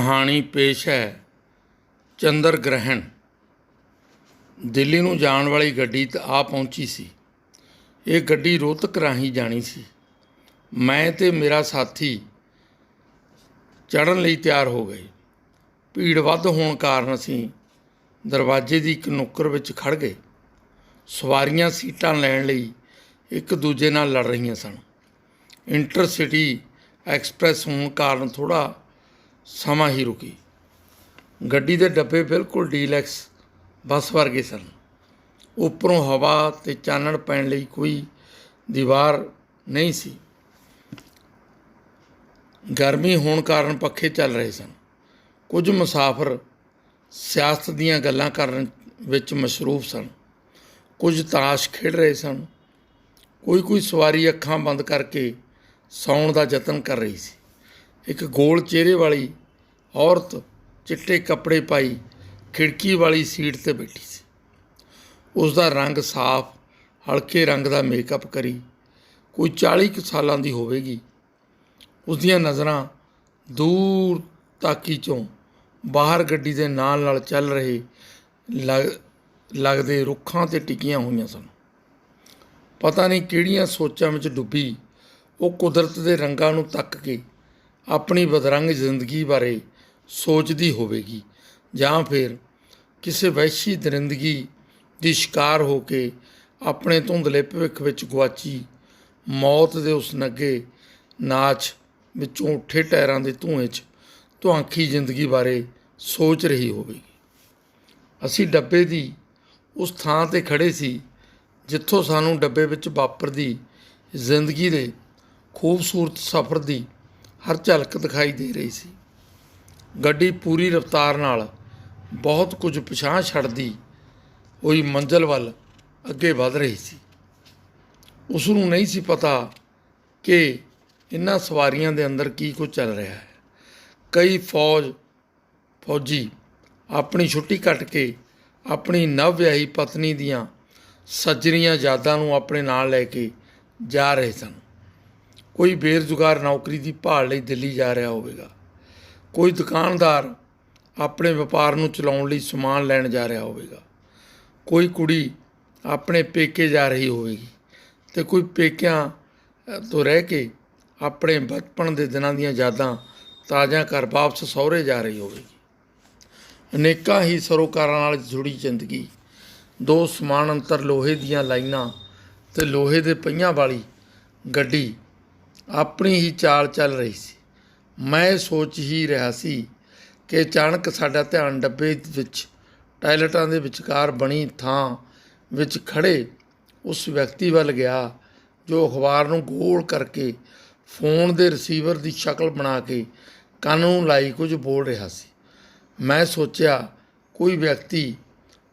कहानी पेश है चंद्र ग्रहण। दिल्ली ਨੂੰ ਜਾਣ ਵਾਲੀ ਗੱਡੀ ਤਾਂ ਆ ਪਹੁੰਚੀ ਸੀ। ਇਹ ਗੱਡੀ ਰੋਹਤਕ ਰਾਹੀਂ ਜਾਣੀ ਸੀ। ਮੈਂ ਤੇ ਮੇਰਾ ਸਾਥੀ ਚੜ੍ਹਨ ਲਈ ਤਿਆਰ ਹੋ ਗਏ। ਭੀੜ ਵੱਧ ਹੋਣ ਕਾਰਨ ਅਸੀਂ ਦਰਵਾਜ਼ੇ ਦੀ ਇੱਕ ਨੁੱਕਰ ਵਿੱਚ ਖੜ੍ਹ ਗਏ। ਸਵਾਰੀਆਂ ਸੀਟਾਂ ਲੈਣ ਲਈ ਇੱਕ ਦੂਜੇ ਨਾਲ ਲੜ ਰਹੀਆਂ ਸਨ। ਇੰਟਰਸਿਟੀ ਐਕਸਪ੍ਰੈਸ ਹੋਣ ਕਾਰਨ ਥੋੜ੍ਹਾ ਸਮਾਂ ਹੀ ਰੁਕੀ। ਗੱਡੀ ਦੇ ਡੱਬੇ ਬਿਲਕੁਲ ਡੀਲੈਕਸ ਬੱਸ ਵਰਗੇ ਸਨ। ਉੱਪਰੋਂ ਹਵਾ ਅਤੇ ਚਾਨਣ ਪੈਣ ਲਈ ਕੋਈ ਦੀਵਾਰ ਨਹੀਂ ਸੀ। ਗਰਮੀ ਹੋਣ ਕਾਰਨ ਪੱਖੇ ਚੱਲ ਰਹੇ ਸਨ। ਕੁਝ ਮੁਸਾਫਰ ਸਿਆਸਤ ਦੀਆਂ ਗੱਲਾਂ ਕਰਨ ਵਿੱਚ ਮਸ਼ਰੂਫ ਸਨ। ਕੁਝ ਤਾਸ਼ ਖੇਡ ਰਹੇ ਸਨ। ਕੋਈ ਸਵਾਰੀ ਅੱਖਾਂ ਬੰਦ ਕਰਕੇ ਸੌਣ ਦਾ ਯਤਨ ਕਰ ਰਹੀ ਸੀ। ਇੱਕ ਗੋਲ ਚਿਹਰੇ ਵਾਲੀ ਔਰਤ ਚਿੱਟੇ ਕੱਪੜੇ ਪਾਈ ਖਿੜਕੀ ਵਾਲੀ ਸੀਟ 'ਤੇ ਬੈਠੀ ਸੀ। ਉਸ ਦਾ ਰੰਗ ਸਾਫ਼ ਹਲਕੇ ਰੰਗ ਦਾ ਮੇਕਅਪ ਕਰੀ ਕੋਈ 40 ਕੁ ਸਾਲਾਂ ਦੀ ਹੋਵੇਗੀ। ਉਸ ਦੀਆਂ ਨਜ਼ਰਾਂ ਦੂਰ ਤਾਕੀ 'ਚੋਂ ਬਾਹਰ ਗੱਡੀ ਦੇ ਨਾਲ ਚੱਲ ਰਹੇ ਲੱਗਦੇ ਰੁੱਖਾਂ 'ਤੇ ਟਿਕੀਆਂ ਹੋਈਆਂ ਸਨ। ਪਤਾ ਨਹੀਂ ਕਿਹੜੀਆਂ ਸੋਚਾਂ ਵਿੱਚ ਡੁੱਬੀ ਉਹ ਕੁਦਰਤ ਦੇ ਰੰਗਾਂ ਨੂੰ ਤੱਕ ਕੇ ਆਪਣੀ ਬਦਰੰਗ ਜ਼ਿੰਦਗੀ ਬਾਰੇ ਸੋਚਦੀ ਹੋਵੇਗੀ, ਜਾਂ ਫਿਰ ਕਿਸੇ ਵਹਿਸ਼ੀ ਦਰਿੰਦਗੀ ਦੀ ਸ਼ਿਕਾਰ ਹੋ ਕੇ ਆਪਣੇ ਧੁੰਦਲੇ ਭਵਿੱਖ ਵਿੱਚ ਗੁਆਚੀ ਮੌਤ ਦੇ ਉਸ ਨੰਗੇ ਨਾਚ ਵਿੱਚੋਂ ਉੱਠੇ ਟਾਇਰਾਂ ਦੇ ਧੂੰਏਂ 'ਚ ਧੁਆਂਖੀ ਜ਼ਿੰਦਗੀ ਬਾਰੇ ਸੋਚ ਰਹੀ ਹੋਵੇਗੀ। ਅਸੀਂ ਡੱਬੇ ਦੀ ਉਸ ਥਾਂ 'ਤੇ ਖੜ੍ਹੇ ਸੀ ਜਿੱਥੋਂ ਸਾਨੂੰ ਡੱਬੇ ਵਿੱਚ ਵਾਪਰਦੀ ਜ਼ਿੰਦਗੀ ਦੇ ਖੂਬਸੂਰਤ ਸਫ਼ਰ ਦੀ ਹਰ ਝਲਕ ਦਿਖਾਈ ਦੇ ਰਹੀ ਸੀ। ਗੱਡੀ ਪੂਰੀ ਰਫ਼ਤਾਰ ਨਾਲ ਬਹੁਤ ਕੁਝ ਪਿਛਾਂਹ ਛੱਡਦੀ ਹੋਈ ਮੰਜ਼ਿਲ ਵੱਲ ਅੱਗੇ ਵਧ ਰਹੀ ਸੀ। ਉਸ ਨੂੰ ਨਹੀਂ ਸੀ ਪਤਾ ਕਿ ਇਹਨਾਂ ਸਵਾਰੀਆਂ ਦੇ ਅੰਦਰ ਕੀ ਕੁਝ ਚੱਲ ਰਿਹਾ ਹੈ। ਕਈ ਫੌਜੀ ਆਪਣੀ ਛੁੱਟੀ ਕੱਟ ਕੇ ਆਪਣੀ ਨਵ ਵਿਆਹੀ ਪਤਨੀ ਦੀਆਂ ਸੱਜਰੀਆਂ ਯਾਦਾਂ ਨੂੰ ਆਪਣੇ ਨਾਲ ਲੈ ਕੇ ਜਾ ਰਹੇ ਸਨ। ਕੋਈ ਬੇਰੁਜ਼ਗਾਰ ਨੌਕਰੀ ਦੀ ਭਾਲ ਲਈ ਦਿੱਲੀ ਜਾ ਰਿਹਾ ਹੋਵੇਗਾ। ਕੋਈ ਦੁਕਾਨਦਾਰ ਆਪਣੇ ਵਪਾਰ ਨੂੰ ਚਲਾਉਣ ਲਈ ਸਮਾਨ ਲੈਣ ਜਾ ਰਿਹਾ ਹੋਵੇਗਾ। ਕੋਈ ਕੁੜੀ ਆਪਣੇ ਪੇਕੇ ਜਾ ਰਹੀ ਹੋਵੇਗੀ ਅਤੇ ਕੋਈ ਪੇਕਿਆਂ ਤੋਂ ਰਹਿ ਕੇ ਆਪਣੇ ਬਚਪਨ ਦੇ ਦਿਨਾਂ ਦੀਆਂ ਯਾਦਾਂ ਤਾਜ਼ਾ ਕਰ ਵਾਪਸ ਸਹੁਰੇ ਜਾ ਰਹੀ ਹੋਵੇਗੀ। ਅਨੇਕਾਂ ਹੀ ਸਰੋਕਾਰਾਂ ਨਾਲ ਜੁੜੀ ਜ਼ਿੰਦਗੀ। ਦੋ ਸਮਾਨ ਅੰਤਰ ਲੋਹੇ ਦੀਆਂ ਲਾਈਨਾਂ ਅਤੇ ਲੋਹੇ ਦੇ ਪਹੀਆਂ ਵਾਲੀ ਗੱਡੀ ਆਪਣੀ ਹੀ ਚਾਲ ਚੱਲ ਰਹੀ ਸੀ। ਮੈਂ ਸੋਚ ਹੀ ਰਿਹਾ ਸੀ ਕਿ ਅਚਾਨਕ ਸਾਡਾ ਧਿਆਨ ਡੱਬੇ ਵਿੱਚ ਟਾਇਲਟਾਂ ਦੇ ਵਿਚਕਾਰ ਬਣੀ ਥਾਂ ਵਿੱਚ ਖੜ੍ਹੇ ਉਸ ਵਿਅਕਤੀ ਵੱਲ ਗਿਆ ਜੋ ਅਖਬਾਰ ਨੂੰ ਗੋਲ ਕਰਕੇ ਫੋਨ ਦੇ ਰਿਸੀਵਰ ਦੀ ਸ਼ਕਲ ਬਣਾ ਕੇ ਕੰਨ ਨੂੰ ਲਾਈ ਕੁਝ ਬੋਲ ਰਿਹਾ ਸੀ। ਮੈਂ ਸੋਚਿਆ ਕੋਈ ਵਿਅਕਤੀ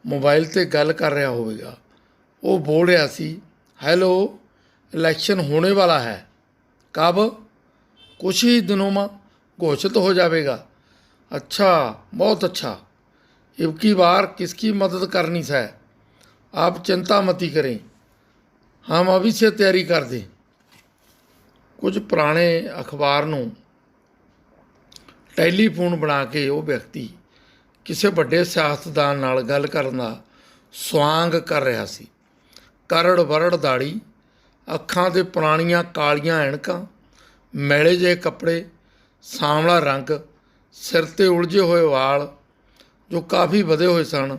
ਮੋਬਾਈਲ 'ਤੇ ਗੱਲ ਕਰ ਰਿਹਾ ਹੋਵੇਗਾ। ਉਹ ਬੋਲ ਰਿਹਾ ਸੀ, ਹੈਲੋ, इलेक्शन होने वाला है, कब? कुछ ही दिनों में घोषित हो जाएगा। अच्छा, बहुत अच्छा। अब की बार किसकी मदद करनी है? आप चिंता मती करें, हम अभी से तैयारी कर दें। कुछ पुराने अखबार ਨੂੰ ਟੈਲੀਫੋਨ ਬਣਾ ਕੇ ਉਹ ਵਿਅਕਤੀ ਕਿਸੇ ਵੱਡੇ ਸਿਆਸਤਦਾਨ ਨਾਲ ਗੱਲ ਕਰਨ ਦਾ ਸਵਾਂਗ ਕਰ ਰਿਹਾ ਸੀ। ਕਰੜ ਵਰੜ ਦਾੜੀ, ਅੱਖਾਂ 'ਤੇ ਪੁਰਾਣੀਆਂ ਕਾਲੀਆਂ ਐਨਕਾਂ, ਮੈਲੇ ਜਿਹੇ ਕੱਪੜੇ, ਸਾਂਵਲਾ ਰੰਗ, ਸਿਰ 'ਤੇ ਉਲਝੇ ਹੋਏ ਵਾਲ ਜੋ ਕਾਫੀ ਵਧੇ ਹੋਏ ਸਨ।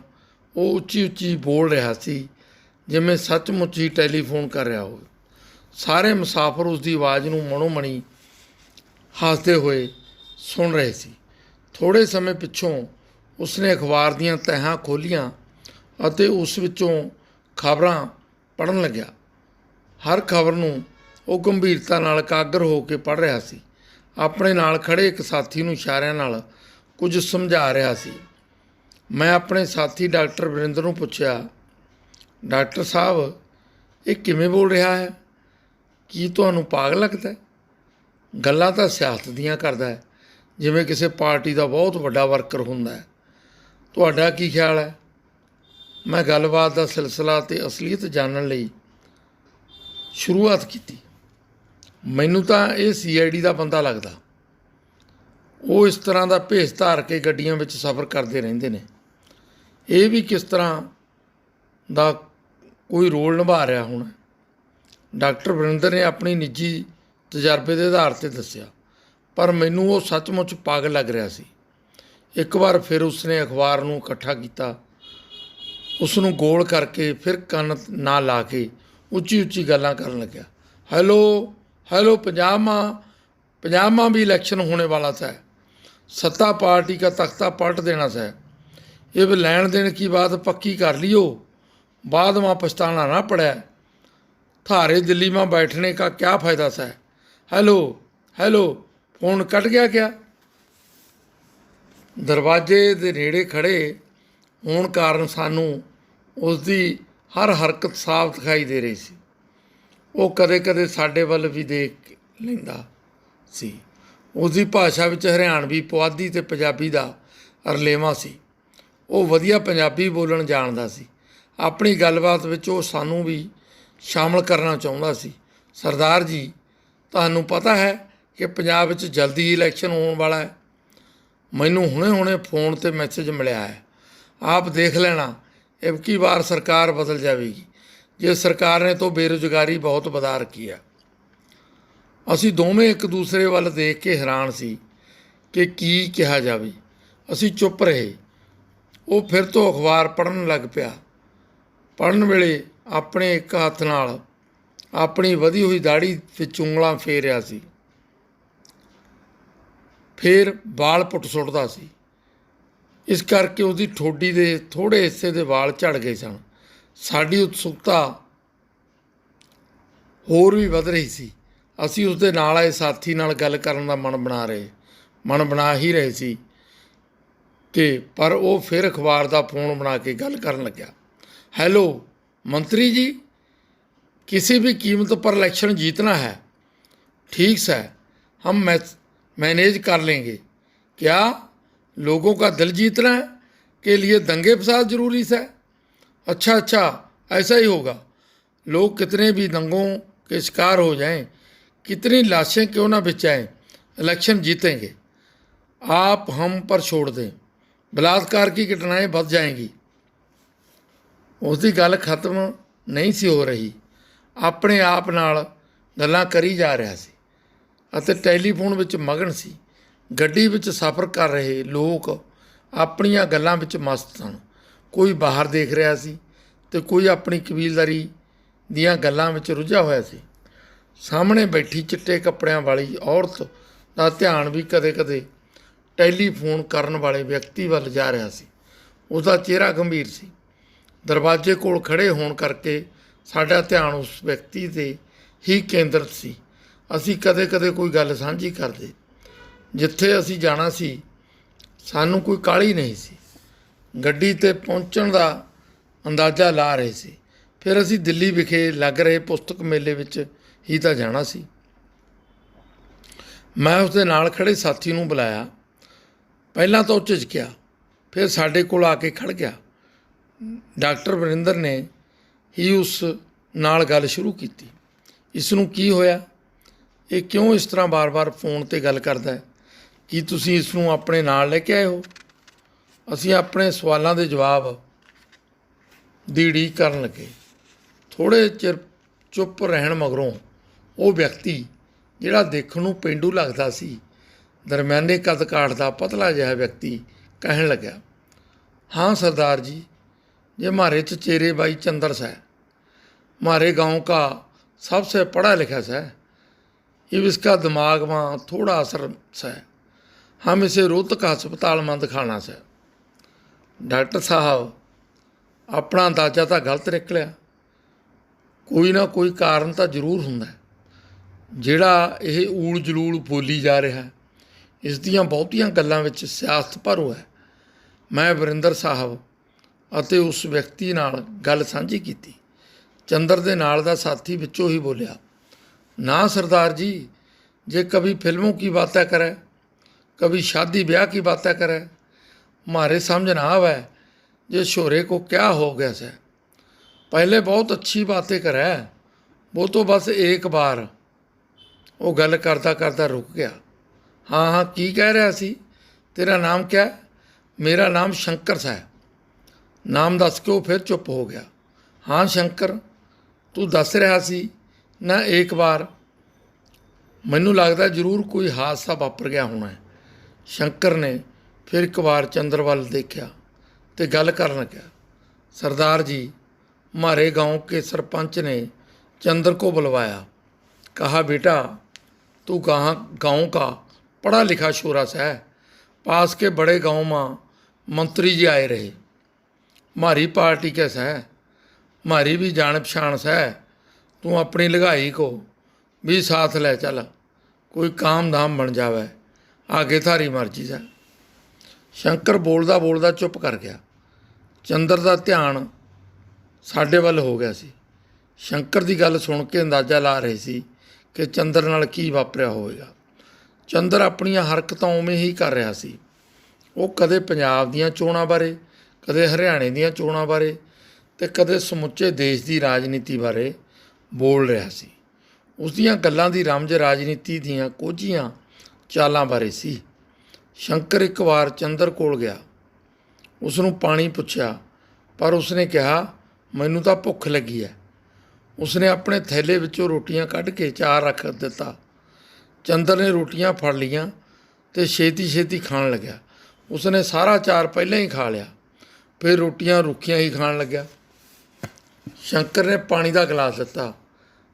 ਉਹ ਉੱਚੀ ਬੋਲ ਰਿਹਾ ਸੀ ਜਿਵੇਂ ਸੱਚਮੁੱਚ ਹੀ ਟੈਲੀਫੋਨ ਕਰ ਰਿਹਾ ਹੋਵੇ। ਸਾਰੇ ਮੁਸਾਫਰ ਉਸ ਦੀ ਆਵਾਜ਼ ਨੂੰ ਮਨੋ ਮਣੀ ਹੱਸਦੇ ਹੋਏ ਸੁਣ ਰਹੇ ਸੀ। ਥੋੜ੍ਹੇ ਸਮੇਂ ਪਿੱਛੋਂ ਉਸਨੇ ਅਖਬਾਰ ਦੀਆਂ ਤਹਿਾਂ ਖੋਲ੍ਹੀਆਂ ਅਤੇ ਉਸ ਵਿੱਚੋਂ ਖਬਰਾਂ ਪੜ੍ਹਨ ਲੱਗਿਆ। ਹਰ ਖਬਰ ਨੂੰ ਉਹ ਗੰਭੀਰਤਾ ਨਾਲ ਇਕਾਗਰ ਹੋ ਕੇ ਪੜ੍ਹ ਰਿਹਾ ਸੀ। ਆਪਣੇ ਨਾਲ ਖੜ੍ਹੇ ਇੱਕ ਸਾਥੀ ਨੂੰ ਇਸ਼ਾਰਿਆਂ ਨਾਲ ਕੁਝ ਸਮਝਾ ਰਿਹਾ ਸੀ। ਮੈਂ ਆਪਣੇ ਸਾਥੀ ਡਾਕਟਰ ਵਰਿੰਦਰ ਨੂੰ ਪੁੱਛਿਆ, ਡਾਕਟਰ ਸਾਹਿਬ, ਇਹ ਕਿਵੇਂ ਬੋਲ ਰਿਹਾ ਹੈ? ਕੀ ਤੁਹਾਨੂੰ ਪਾਗਲ ਲੱਗਦਾ? ਗੱਲਾਂ ਤਾਂ ਸਿਆਸਤ ਦੀਆਂ ਕਰਦਾ ਹੈ, ਜਿਵੇਂ ਕਿਸੇ ਪਾਰਟੀ ਦਾ ਬਹੁਤ ਵੱਡਾ ਵਰਕਰ ਹੁੰਦਾ ਹੈ। ਤੁਹਾਡਾ ਕੀ ਖਿਆਲ ਹੈ? ਮੈਂ ਗੱਲਬਾਤ ਦਾ ਸਿਲਸਿਲਾ ਅਤੇ ਅਸਲੀਅਤ ਜਾਣਨ ਲਈ ਸ਼ੁਰੂਆਤ ਕੀਤੀ। ਮੈਨੂੰ ਤਾਂ ਇਹ CID ਦਾ ਬੰਦਾ ਲੱਗਦਾ। ਉਹ ਇਸ ਤਰ੍ਹਾਂ ਦਾ ਭੇਸ ਧਾਰ ਕੇ ਗੱਡੀਆਂ ਵਿੱਚ ਸਫ਼ਰ ਕਰਦੇ ਰਹਿੰਦੇ ਨੇ। ਇਹ ਵੀ ਕਿਸ ਤਰ੍ਹਾਂ ਦਾ ਕੋਈ ਰੋਲ ਨਿਭਾ ਰਿਹਾ ਹੋਣਾ। ਡਾਕਟਰ ਵਰਿੰਦਰ ਨੇ ਆਪਣੀ ਨਿੱਜੀ ਤਜਰਬੇ ਦੇ ਆਧਾਰ 'ਤੇ ਦੱਸਿਆ, ਪਰ ਮੈਨੂੰ ਉਹ ਸੱਚਮੁੱਚ ਪਾਗਲ ਲੱਗ ਰਿਹਾ ਸੀ। ਇੱਕ ਵਾਰ ਫਿਰ ਉਸਨੇ ਅਖਬਾਰ ਨੂੰ ਇਕੱਠਾ ਕੀਤਾ, ਉਸ ਨੂੰ ਗੋਲ ਕਰਕੇ ਫਿਰ ਕੰਨ ਨਾਲ ਲਾ ਕੇ ਉੱਚੀ ਉੱਚੀ ਗੱਲਾਂ ਕਰਨ ਲੱਗਿਆ। ਹੈਲੋ ਹੈਲੋ, पंजाब में भी इलेक्शन होने वाला था। सत्ता पार्टी का तख्ता पलट देना था। ये भी लेन देन की बात पक्की कर लियो, बाद में पछताना ना पड़े। थारे दिल्ली में बैठने का क्या फ़ायदा था। हेलो हेलो, फोन कट गया क्या। दरवाजे दे नेड़े खड़े होने कारण सानू उसकी हर हरकत साफ दिखाई दे रही सी। वो कदे कदे साडे वल भी देख लैंदा सी। उसकी भाषा विच हरियाणवी, पुआधी ते पंजाबी दा अरलेवा सी। वो वधिया पंजाबी बोलण जाणदा सी। अपनी गलबात विच वो सानू भी शामिल करना चाहुंदा सी। सरदार जी, तुहानूं पता है कि पंजाब विच जल्दी ही इलैक्शन होने वाला है। मैनूं हुणे फोन ते मैसेज मिलिया है। आप देख लेना, अब की बार सरकार बदल जाएगी। जे सरकार ने तो बेरोजगारी बहुत वधा रखी है। असी दोवें एक दूसरे वाल देख के हैरान सी कि की कहा जाए। असी चुप रहे। वो फिर तो अखबार पढ़न लग पिया। पढ़न वेले अपने एक हत्थ नाल अपनी वधी हुई दाढ़ी विच ਉਂਗਲਾਂ फेरिया सी, फिर वाल पुट सुੱਟਦਾ सी। इस करके उसकी ठोडी के थोड़े हिस्से के वाल झड़ गए सन। साडी उत्सुकता होर भी वध रही सी। असी उसदे नाल आए साथी नाल गल करन दा मन बना ही रहे सी कि पर वो फिर अखबार का फोन बना के गल करन लग्या। हेलो मंत्री जी, किसी भी कीमत पर इलेक्शन जीतना है। ठीक है, हम मैनेज कर लेंगे। क्या लोगों का दिल जीतना है के लिए दंगे फसाद जरूरी है। अच्छा, ऐसा ही होगा। लोग कितने भी दंगों के शिकार हो जाएं, कितनी लाशें क्यों ना बिछाएं, इलेक्शन जीतेंगे। आप हम पर छोड़ दें, बलात्कार की घटनाएं बढ़ जाएंगी। उसकी गल खत्म नहीं सी हो रही। अपने आप नाल गल्लां करी जा रहा सी अते टैलीफोन विच मगन सी। गड्डी विच सफ़र कर रहे लोग अपणियां गल्लां विच मस्त सन। कोई बाहर देख रहा सी ते कोई अपनी कबीलदारी दीयां गल्लां विच रुझा होया सी। सामने बैठी चिट्टे कपड़ियां वाली औरत दा ध्यान भी कदे कदे टैलीफोन करन वाले व्यक्ति वल जा रहा सी। उसका चेहरा गंभीर सी। दरवाजे कोल खड़े होण करके साडा ध्यान उस व्यक्ति ते ही केंद्रित सी। असी कदे कदे कोई गल साझी करदे। जिथे असी जाना सी सानू कोई काहली नहीं सी। गड्डी ते पहुंचण दा अंदाज़ा ला रहे सी। फिर असी दिल्ली विखे लग रहे पुस्तक मेले विच ही तो जाना सी। मैं उसदे नाल खड़े साथी नूं बुलाया। पहलां तो झिझकिया, फिर साडे कोल आके खड़ गया। डॉक्टर वरिंदर ने ही उस नाल गल शुरू की। इसनूं की होया, ये क्यों इस तरह बार बार फोन ते गल करदा है। कि तुसीं इसनूं अपने नाल लैके आए हो। असीं अपने सवालों के जवाब दी उड़ीक करन लगे। थोड़े चिर चुप रहण मगरों वो व्यक्ति जिहड़ा देखण नूं पेंडू लगदा सी, दरम्याने कद काठ दा पतला जिहा व्यक्ति कहण लग्या, हाँ सरदार जी, ये हमारे चचेरे भाई चंद्र है। हमारे गांव का सबसे पढ़ा लिखा है। अब इसका दिमाग में थोड़ा असर है। हम इसे रोहतक हस्पताल में दिखाना है। डॉक्टर साहब, अपना अंदाजा तो गलत निकलिया। कोई ना कोई कारण तो जरूर हुंदा है जिहड़ा ये ऊल जलूल बोली जा रहा है। इस दियां बहुतियां गल्लां विच सियासत भरो है। मैं वरिंदर साहब अते उस व्यक्ति नाल गल साझी कीती। चंद्र दे नाल दा साथी विचों ही बोलिया, ना सरदार जी, जे कभी फिल्मों की बातें करे, कभी शादी ब्याह की बातें करे, हमारे समझ ना आवे जे शोरे को क्या हो गया से। पहले बहुत अच्छी बातें करे, वो तो बस एक बार। वो गल करता करता रुक गया। हाँ हाँ, की कह रहा सी? तेरा नाम क्या है? मेरा नाम शंकर सा है। नाम दस के वो फिर चुप हो गया। हाँ शंकर, तू दस रहा सी ना एक बार, ਮੈਨੂੰ ਲੱਗਦਾ ਜ਼ਰੂਰ ਕੋਈ ਹਾਦਸਾ ਵਾਪਰ ਗਿਆ ਹੋਣਾ ਹੈ। ਸ਼ੰਕਰ ਨੇ ਫਿਰ ਇੱਕ ਵਾਰ ਚੰਦਰ ਵੱਲ ਦੇਖਿਆ ਤੇ ਗੱਲ ਕਰਨ ਲੱਗਿਆ। सरदार जी, हमारे गांव के सरपंच ने चंद्र को बुलवाया। कहा, बेटा तू गांव का पढ़ा लिखा छोरा सा है। पास के बड़े गांव में मंत्री जी आए रहे। हमारी पार्टी कैसा है, हमारी भी जान पछाण सा है। तू अपनी लगाई को भी साथ ले चल, कोई काम धाम बन जावे, आगे थारी मर्जी सा। शंकर बोलदा बोलदा चुप कर गया। ਚੰਦਰ ਦਾ ਧਿਆਨ ਸਾਡੇ ਵੱਲ ਹੋ ਗਿਆ ਸੀ। ਸ਼ੰਕਰ ਦੀ ਗੱਲ ਸੁਣ ਕੇ ਅੰਦਾਜ਼ਾ ਲਾ ਰਹੇ ਸੀ ਕਿ ਚੰਦਰ ਨਾਲ ਕੀ ਵਾਪਰਿਆ ਹੋਵੇਗਾ। ਚੰਦਰ ਆਪਣੀਆਂ ਹਰਕਤਾਂ ਉਵੇਂ ਹੀ ਕਰ ਰਿਹਾ ਸੀ। ਉਹ ਕਦੇ ਪੰਜਾਬ ਦੀਆਂ ਚੋਣਾਂ ਬਾਰੇ, ਕਦੇ ਹਰਿਆਣੇ ਦੀਆਂ ਚੋਣਾਂ ਬਾਰੇ ਅਤੇ ਕਦੇ ਸਮੁੱਚੇ ਦੇਸ਼ ਦੀ ਰਾਜਨੀਤੀ ਬਾਰੇ ਬੋਲ ਰਿਹਾ ਸੀ। ਉਸ ਦੀਆਂ ਗੱਲਾਂ ਦੀ ਰਮਝ ਰਾਜਨੀਤੀ ਦੀਆਂ ਕੋਝੀਆਂ ਚਾਲਾਂ ਬਾਰੇ ਸੀ। ਸ਼ੰਕਰ ਇੱਕ ਵਾਰ ਚੰਦਰ ਕੋਲ ਗਿਆ। ਉਸਨੂੰ ਪਾਣੀ ਪੁੱਛਿਆ, ਪਰ ਉਸਨੇ ਕਿਹਾ, ਮੈਨੂੰ ਤਾਂ ਭੁੱਖ ਲੱਗੀ ਹੈ। ਉਸਨੇ ਆਪਣੇ ਥੈਲੇ ਵਿੱਚੋਂ ਰੋਟੀਆਂ ਕੱਢ ਕੇ ਚਾਰ ਰੱਖ ਦਿੱਤਾ। ਚੰਦਰ ਨੇ ਰੋਟੀਆਂ ਫੜ ਲਈਆਂ ਅਤੇ ਛੇਤੀ ਛੇਤੀ ਖਾਣ ਲੱਗਿਆ। ਉਸਨੇ ਸਾਰਾ ਚਾਰ ਪਹਿਲਾਂ ਹੀ ਖਾ ਲਿਆ, ਫਿਰ ਰੋਟੀਆਂ ਰੁੱਖੀਆਂ ਹੀ ਖਾਣ ਲੱਗਿਆ। ਸ਼ੰਕਰ ਨੇ ਪਾਣੀ ਦਾ ਗਲਾਸ ਦਿੱਤਾ।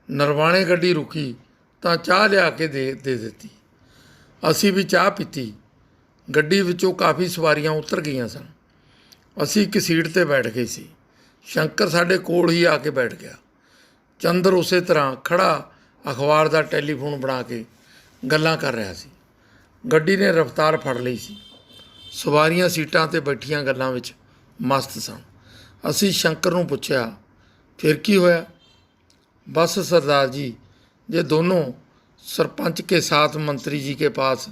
ਨਰਵਾਣੇ ਗੱਡੀ ਰੁਕੀ ਤਾਂ ਚਾਹ ਲਿਆ ਕੇ ਦੇ ਦਿੱਤੀ। ਅਸੀਂ ਵੀ ਚਾਹ ਪੀਤੀ। ਗੱਡੀ ਵਿੱਚੋਂ ਕਾਫੀ ਸਵਾਰੀਆਂ ਉਤਰ ਗਈਆਂ ਸਨ। ਅਸੀਂ ਇੱਕ ਸੀਟ 'ਤੇ ਬੈਠ ਗਏ ਸੀ। ਸ਼ੰਕਰ ਸਾਡੇ ਕੋਲ ਹੀ ਆ ਕੇ ਬੈਠ ਗਿਆ। ਚੰਦਰ ਉਸੇ ਤਰ੍ਹਾਂ ਖੜ੍ਹਾ ਅਖਬਾਰ ਦਾ ਟੈਲੀਫੋਨ ਬਣਾ ਕੇ ਗੱਲਾਂ ਕਰ ਰਿਹਾ ਸੀ। ਗੱਡੀ ਨੇ ਰਫ਼ਤਾਰ ਫੜ ਲਈ ਸੀ। ਸਵਾਰੀਆਂ ਸੀਟਾਂ 'ਤੇ ਬੈਠੀਆਂ ਗੱਲਾਂ ਵਿੱਚ ਮਸਤ ਸਨ। ਅਸੀਂ ਸ਼ੰਕਰ ਨੂੰ ਪੁੱਛਿਆ, ਫਿਰ ਕੀ ਹੋਇਆ? बस सरदार जी, ये दोनों सरपंच के साथ मंत्री जी के पास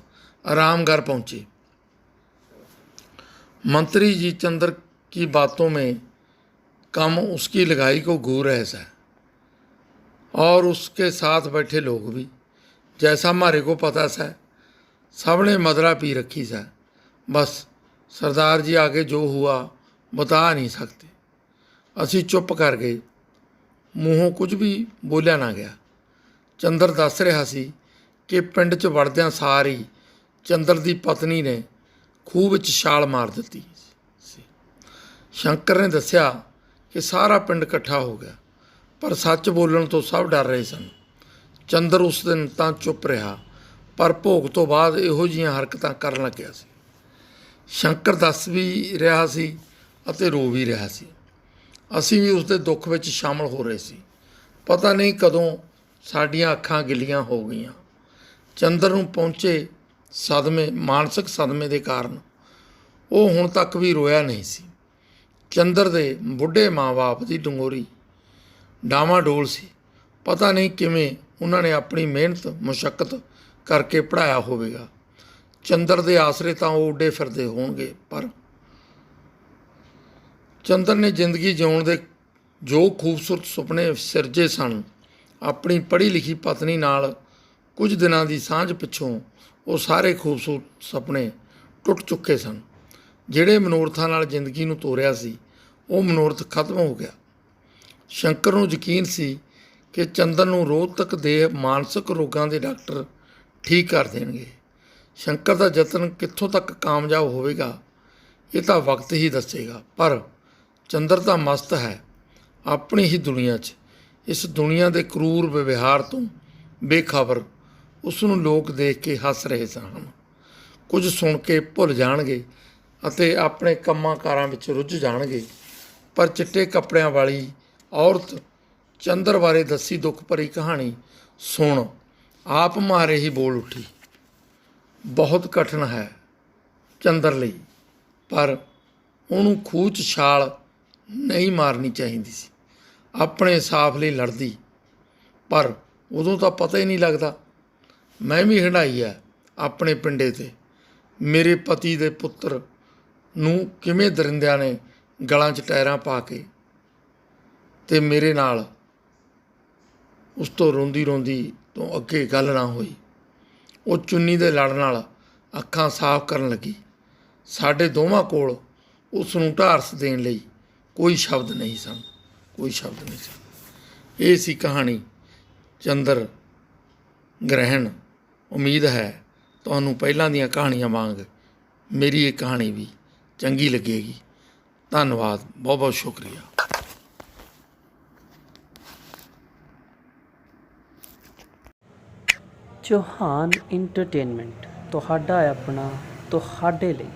आरामगार पहुँचे। मंत्री जी चंद्र की बातों में कम उसकी लगाई को घूर रहे सा, और उसके साथ बैठे लोग भी, जैसा हमारे को पता सा, सबने मदरा पी रखी सा। बस सरदार जी आगे जो हुआ बता नहीं सकते। असी चुप कर गए। ਮੂੰਹੋਂ ਕੁਝ ਵੀ ਬੋਲਿਆ ਨਾ ਗਿਆ। ਚੰਦਰ ਦੱਸ ਰਿਹਾ ਸੀ ਕਿ ਪਿੰਡ 'ਚ ਵੜਦਿਆਂ ਸਾਰ ਹੀ ਚੰਦਰ ਦੀ ਪਤਨੀ ਨੇ ਖੂਹ ਵਿੱਚ ਛਾਲ ਮਾਰ ਦਿੱਤੀ ਸੀ। ਸ਼ੰਕਰ ਨੇ ਦੱਸਿਆ ਕਿ ਸਾਰਾ ਪਿੰਡ ਇਕੱਠਾ ਹੋ ਗਿਆ, ਪਰ ਸੱਚ ਬੋਲਣ ਤੋਂ ਸਭ ਡਰ ਰਹੇ ਸਨ। ਚੰਦਰ ਉਸ ਦਿਨ ਤਾਂ ਚੁੱਪ ਰਿਹਾ, ਪਰ ਭੋਗ ਤੋਂ ਬਾਅਦ ਇਹੋ ਜਿਹੀਆਂ ਹਰਕਤਾਂ ਕਰਨ ਲੱਗਿਆ ਸੀ। ਸ਼ੰਕਰ ਦੱਸ ਵੀ ਰਿਹਾ ਸੀ ਅਤੇ ਰੋ ਵੀ ਰਿਹਾ ਸੀ। ਅਸੀਂ ਵੀ ਉਸ ਦੇ ਦੁੱਖ ਵਿੱਚ ਸ਼ਾਮਲ ਹੋ ਰਹੇ ਸੀ। ਪਤਾ ਨਹੀਂ ਕਦੋਂ ਸਾਡੀਆਂ ਅੱਖਾਂ ਗਿੱਲੀਆਂ ਹੋ ਗਈਆਂ। ਚੰਦਰ ਨੂੰ ਪਹੁੰਚੇ ਸਦਮੇ, ਮਾਨਸਿਕ ਸਦਮੇ ਦੇ ਕਾਰਨ ਉਹ ਹੁਣ ਤੱਕ ਵੀ ਰੋਇਆ ਨਹੀਂ ਸੀ। ਚੰਦਰ ਦੇ ਬੁੱਢੇ ਮਾਂ-ਬਾਪ ਦੀ ਡੰਗੋਰੀ ਡਾਵਾਂਡੋਲ ਸੀ। ਪਤਾ ਨਹੀਂ ਕਿਵੇਂ ਉਹਨਾਂ ਨੇ ਆਪਣੀ ਮਿਹਨਤ ਮੁਸ਼ੱਕਤ ਕਰਕੇ ਪੜ੍ਹਾਇਆ ਹੋਵੇਗਾ। ਚੰਦਰ ਦੇ ਆਸਰੇ ਤਾਂ ਉਹ ਉੱਡੇ ਫਿਰਦੇ ਹੋਣਗੇ, ਪਰ ਚੰਦਰ ਨੇ ਜ਼ਿੰਦਗੀ ਜਿਉਣ ਦੇ ਜੋ ਖੂਬਸੂਰਤ ਸੁਪਨੇ ਸਿਰਜੇ ਸਨ, ਆਪਣੀ ਪੜ੍ਹੀ ਲਿਖੀ ਪਤਨੀ ਨਾਲ ਕੁਝ ਦਿਨਾਂ ਦੀ ਸਾਂਝ ਪਿੱਛੋਂ ਉਹ ਸਾਰੇ ਖੂਬਸੂਰਤ ਸੁਪਨੇ ਟੁੱਟ ਚੁੱਕੇ ਸਨ। ਜਿਹੜੇ ਮਨੋਰਥਾਂ ਨਾਲ ਜ਼ਿੰਦਗੀ ਨੂੰ ਤੋਰਿਆ ਸੀ, ਉਹ ਮਨੋਰਥ ਖਤਮ ਹੋ ਗਿਆ। ਸ਼ੰਕਰ ਨੂੰ ਯਕੀਨ ਸੀ ਕਿ ਚੰਦਰ ਨੂੰ ਰੋਹਤਕ ਦੇ ਮਾਨਸਿਕ ਰੋਗਾਂ ਦੇ ਡਾਕਟਰ ਠੀਕ ਕਰ ਦੇਣਗੇ। ਸ਼ੰਕਰ ਦਾ ਯਤਨ ਕਿੱਥੋਂ ਤੱਕ ਕਾਮਯਾਬ ਹੋਵੇਗਾ, ਇਹ ਤਾਂ ਵਕਤ ਹੀ ਦੱਸੇਗਾ। ਪਰ ਚੰਦਰ ਤਾਂ ਮਸਤ ਹੈ ਆਪਣੀ ਹੀ ਦੁਨੀਆ 'ਚ। ਇਸ ਦੁਨੀਆ ਦੇ ਕਰੂਰ ਵਿਵਹਾਰ ਤੋਂ ਬੇਖਬਰ ਉਸ ਨੂੰ ਲੋਕ ਦੇਖ ਕੇ ਹੱਸ ਰਹੇ ਸਨ। ਕੁਝ ਸੁਣ ਕੇ ਭੁੱਲ ਜਾਣਗੇ ਅਤੇ ਆਪਣੇ ਕੰਮਾਂ ਕਾਰਾਂ ਵਿੱਚ ਰੁੱਝ ਜਾਣਗੇ। ਪਰ ਚਿੱਟੇ ਕੱਪੜਿਆਂ ਵਾਲੀ ਔਰਤ ਚੰਦਰ ਬਾਰੇ ਦੱਸੀ ਦੁੱਖ ਭਰੀ ਕਹਾਣੀ ਸੁਣ ਆਪ ਮਾਰੇ ਹੀ ਬੋਲ ਉੱਠੀ। ਬਹੁਤ ਕਠਿਨ ਹੈ ਚੰਦਰ ਲਈ, ਪਰ ਉਹਨੂੰ ਖੂਹ 'ਚ ਛਾਲ ਨਹੀਂ ਮਾਰਨੀ ਚਾਹੀਦੀ ਸੀ। ਆਪਣੇ ਸਾਫ ਲਈ ਲੜਦੀ, ਪਰ ਉਦੋਂ ਤਾਂ ਪਤਾ ਹੀ ਨਹੀਂ ਲੱਗਦਾ। ਮੈਂ ਵੀ ਹੰਢਾਈ ਹੈ ਆਪਣੇ ਪਿੰਡੇ 'ਤੇ। ਮੇਰੇ ਪਤੀ ਦੇ ਪੁੱਤਰ ਨੂੰ ਕਿਵੇਂ ਦਰਿੰਦਿਆਂ ਨੇ ਗਲਾਂ 'ਚ ਟਾਇਰਾਂ ਪਾ ਕੇ ਅਤੇ ਮੇਰੇ ਨਾਲ ਉਸ ਤੋਂ ਰੋਂਦੀ ਰੋਂਦੀ ਤੋਂ ਅੱਗੇ ਗੱਲ ਨਾ ਹੋਈ। ਉਹ ਚੁੰਨੀ ਦੇ ਲੜ ਨਾਲ ਅੱਖਾਂ ਸਾਫ਼ ਕਰਨ ਲੱਗੀ। ਸਾਡੇ ਦੋਵਾਂ ਕੋਲ ਉਸ ਨੂੰ ਢਾਰਸ ਦੇਣ ਲਈ ਕੋਈ ਸ਼ਬਦ ਨਹੀਂ ਸਨ, ਕੋਈ ਸ਼ਬਦ ਨਹੀਂ ਸਨ। ਇਹ ਸੀ ਕਹਾਣੀ ਚੰਦਰ ਗ੍ਰਹਿਣ। ਉਮੀਦ ਹੈ ਤੁਹਾਨੂੰ ਪਹਿਲਾਂ ਦੀਆਂ ਕਹਾਣੀਆਂ ਵਾਂਗ ਮੇਰੀ ਇਹ ਕਹਾਣੀ ਵੀ ਚੰਗੀ ਲੱਗੇਗੀ। ਧੰਨਵਾਦ, ਬਹੁਤ ਬਹੁਤ ਸ਼ੁਕਰੀਆ। ਚੌਹਾਨ ਇੰਟਰਟੇਨਮੈਂਟ ਤੁਹਾਡਾ ਆਪਣਾ, ਤੁਹਾਡੇ ਲਈ।